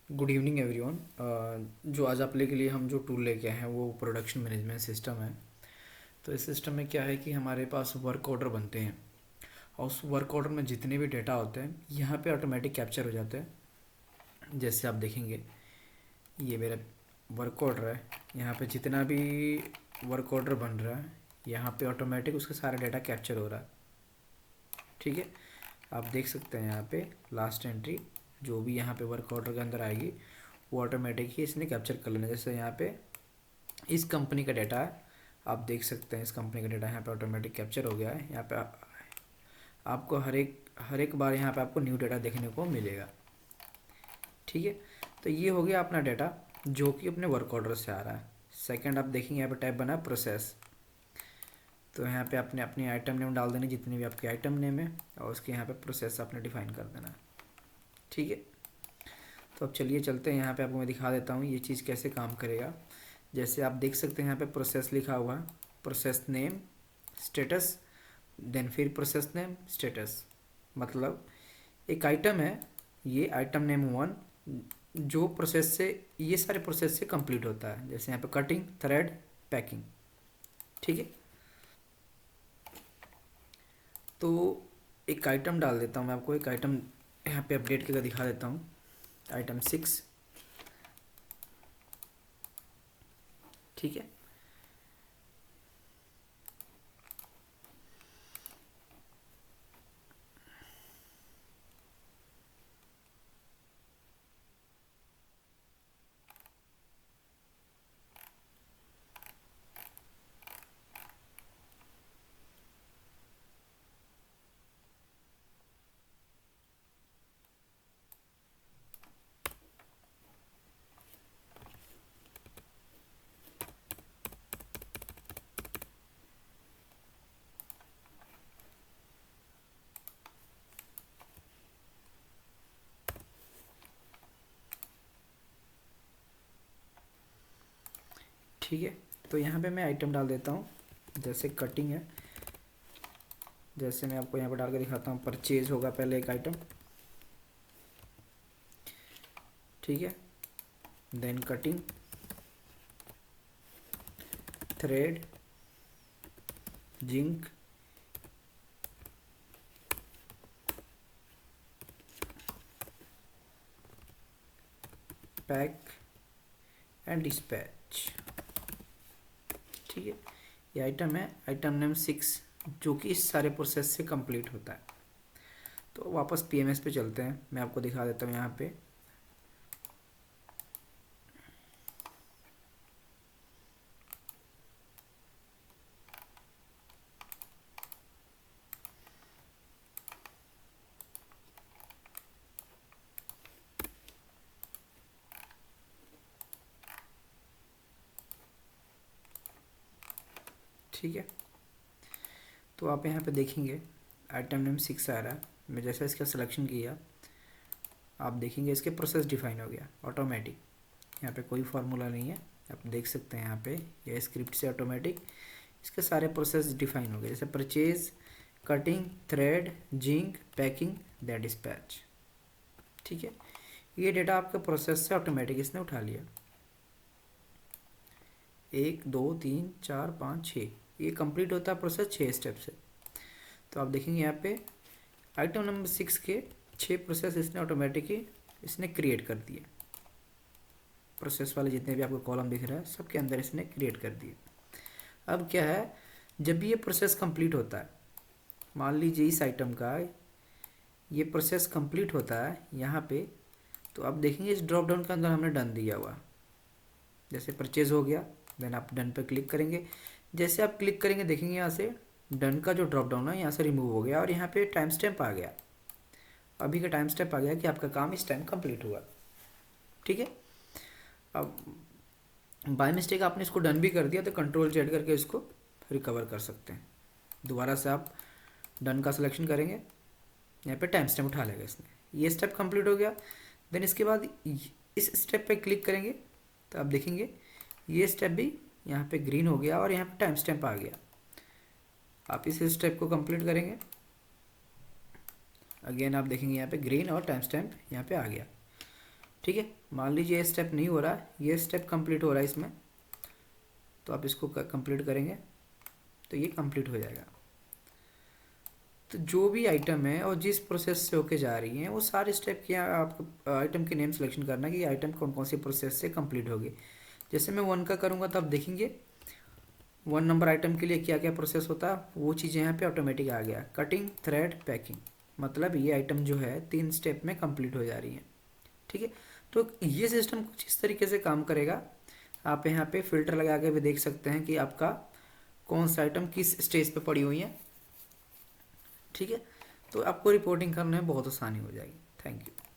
Good evening everyone. जो आज आप के लिए हम जो टूल लेके आए हैं वो प्रोडक्शन मैनेजमेंट सिस्टम है। तो इस सिस्टम में क्या है कि हमारे पास वर्क ऑर्डर बनते हैं और उस वर्क ऑर्डर में जितने भी डेटा होते हैं यहाँ पे ऑटोमेटिक कैप्चर हो जाते हैं। जैसे आप देखेंगे ये मेरा वर्क ऑर्डर है, यहाँ पे जितना भी वर्क ऑर्डर बन रहा है यहाँ पे ऑटोमेटिक उसका सारा डेटा कैप्चर हो रहा है। ठीक है, आप देख सकते हैं यहाँ पे लास्ट एंट्री जो भी यहाँ पे वर्क ऑर्डर के अंदर आएगी वो ऑटोमेटिक ही इसने कैप्चर कर लेना। जैसे यहाँ पे इस कंपनी का डेटा है, आप देख सकते हैं इस कंपनी का डेटा यहाँ पे ऑटोमेटिक कैप्चर हो गया है। यहाँ पे आपको हर एक बार यहाँ पे आपको न्यू डेटा देखने को मिलेगा। ठीक है, तो ये हो गया अपना डेटा जो कि अपने वर्क ऑर्डर से आ रहा है। सेकंड आप देखेंगे यहाँ पे टाइप बना है प्रोसेस। तो यहाँ पे आपने अपनी आइटम नेम डाल देनी जितनी भी आपकी आइटम नेम है और उसके यहाँ पे प्रोसेस आपने डिफाइन कर देना। ठीक है, तो अब चलिए चलते हैं, यहाँ पे आपको मैं दिखा देता हूँ ये चीज़ कैसे काम करेगा। जैसे आप देख सकते हैं यहाँ पे प्रोसेस लिखा हुआ है, प्रोसेस नेम स्टेटस, देन फिर प्रोसेस नेम स्टेटस। मतलब एक आइटम है, ये आइटम नेम 1 जो प्रोसेस से ये सारे प्रोसेस से कंप्लीट होता है। जैसे यहाँ पे कटिंग, थ्रेड, पैकिंग। ठीक है, तो एक आइटम डाल देता हूँ मैं आपको, एक आइटम यहाँ पे अपडेट करके दिखा देता हूँ। आइटम 6। ठीक है, ठीक है, तो यहाँ पे मैं आइटम डाल देता हूँ। जैसे कटिंग है, जैसे मैं आपको यहाँ पर डाल के दिखाता हूँ, परचेज होगा पहले एक आइटम। ठीक है, then cutting, thread, zinc, pack and dispatch. ठीक है, ये आइटम है, आइटम नेम 6 जो कि इस सारे प्रोसेस से कंप्लीट होता है। तो वापस पीएमएस पे चलते हैं, मैं आपको दिखा देता हूँ यहाँ पे। ठीक है, तो आप यहाँ पे देखेंगे आइटम नेम 6 आ रहा है। मैं जैसा इसका सिलेक्शन किया आप देखेंगे इसके प्रोसेस डिफाइन हो गया ऑटोमेटिक। यहाँ पे कोई फार्मूला नहीं है, आप देख सकते हैं यहाँ पे ये स्क्रिप्ट से ऑटोमेटिक इसके सारे प्रोसेस डिफाइन हो गए। जैसे purchase, cutting, thread, zinc, packing, that dispatch. ठीक है, ये डेटा आपके प्रोसेस से ऑटोमेटिक इसने उठा लिया। 1 2 3 4 5 6 ये कंप्लीट होता है प्रोसेस 6 स्टेप से। तो आप देखेंगे यहाँ पे आइटम नंबर 6 के 6 प्रोसेस इसने ऑटोमेटिक ही इसने क्रिएट कर दिए। प्रोसेस वाले जितने भी आपको कॉलम दिख रहा है सबके अंदर इसने क्रिएट कर दिए। अब क्या है, जब भी ये प्रोसेस कंप्लीट होता है, मान लीजिए इस आइटम का ये प्रोसेस कंप्लीट होता है यहाँ पे, तो आप देखेंगे इस ड्रॉप डाउन के अंदर हमने डन दिया हुआ। जैसे परचेज हो गया, देन आप डन पर क्लिक करेंगे। जैसे आप क्लिक करेंगे देखेंगे यहाँ से डन का जो ड्रॉप डाउन है यहाँ से रिमूव हो गया और यहाँ पे टाइम स्टैम्प आ गया। अभी का टाइम स्टैम्प आ गया कि आपका काम इस टाइम कंप्लीट हुआ। ठीक है, अब बाय मिस्टेक आपने इसको डन भी कर दिया तो कंट्रोल जेड करके इसको रिकवर कर सकते हैं। दोबारा से आप डन का सिलेक्शन करेंगे, यहाँ पे टाइम स्टैम्प उठा लेगा इसने। ये स्टेप कंप्लीट हो गया। देन इसके बाद इस स्टेप पे क्लिक करेंगे तो आप देखेंगे ये स्टेप भी यहाँ पे ग्रीन हो गया और यहाँ पे टाइम स्टैम्प आ गया। आप इस स्टेप को कंप्लीट करेंगे, अगेन आप देखेंगे यहाँ पे ग्रीन और टाइम स्टैम्प यहाँ पे आ गया। ठीक है, मान लीजिए ये स्टेप नहीं हो रहा, ये स्टेप कंप्लीट हो रहा है इसमें, तो आप इसको कंप्लीट करेंगे तो ये कंप्लीट हो जाएगा। तो जो भी आइटम है और जिस प्रोसेस से होके जा रही हैं वो सारे स्टेप के यहाँ आपको आइटम के नेम सिलेक्शन करना है कि आइटम कौन कौन सी प्रोसेस से कंप्लीट होगी। जैसे मैं 1 का करूँगा तो आप देखेंगे 1 नंबर आइटम के लिए क्या क्या प्रोसेस होता है, वो चीज़ें यहाँ पे ऑटोमेटिक आ गया। कटिंग, थ्रेड, पैकिंग, मतलब ये आइटम जो है 3 स्टेप में कंप्लीट हो जा रही है। ठीक है, तो ये सिस्टम कुछ इस तरीके से काम करेगा। आप यहाँ पे फिल्टर लगा के भी देख सकते हैं कि आपका कौन सा आइटम किस स्टेज पे पड़ी हुई है। ठीक है, तो आपको रिपोर्टिंग करने में बहुत आसानी हो जाएगी। Thank you.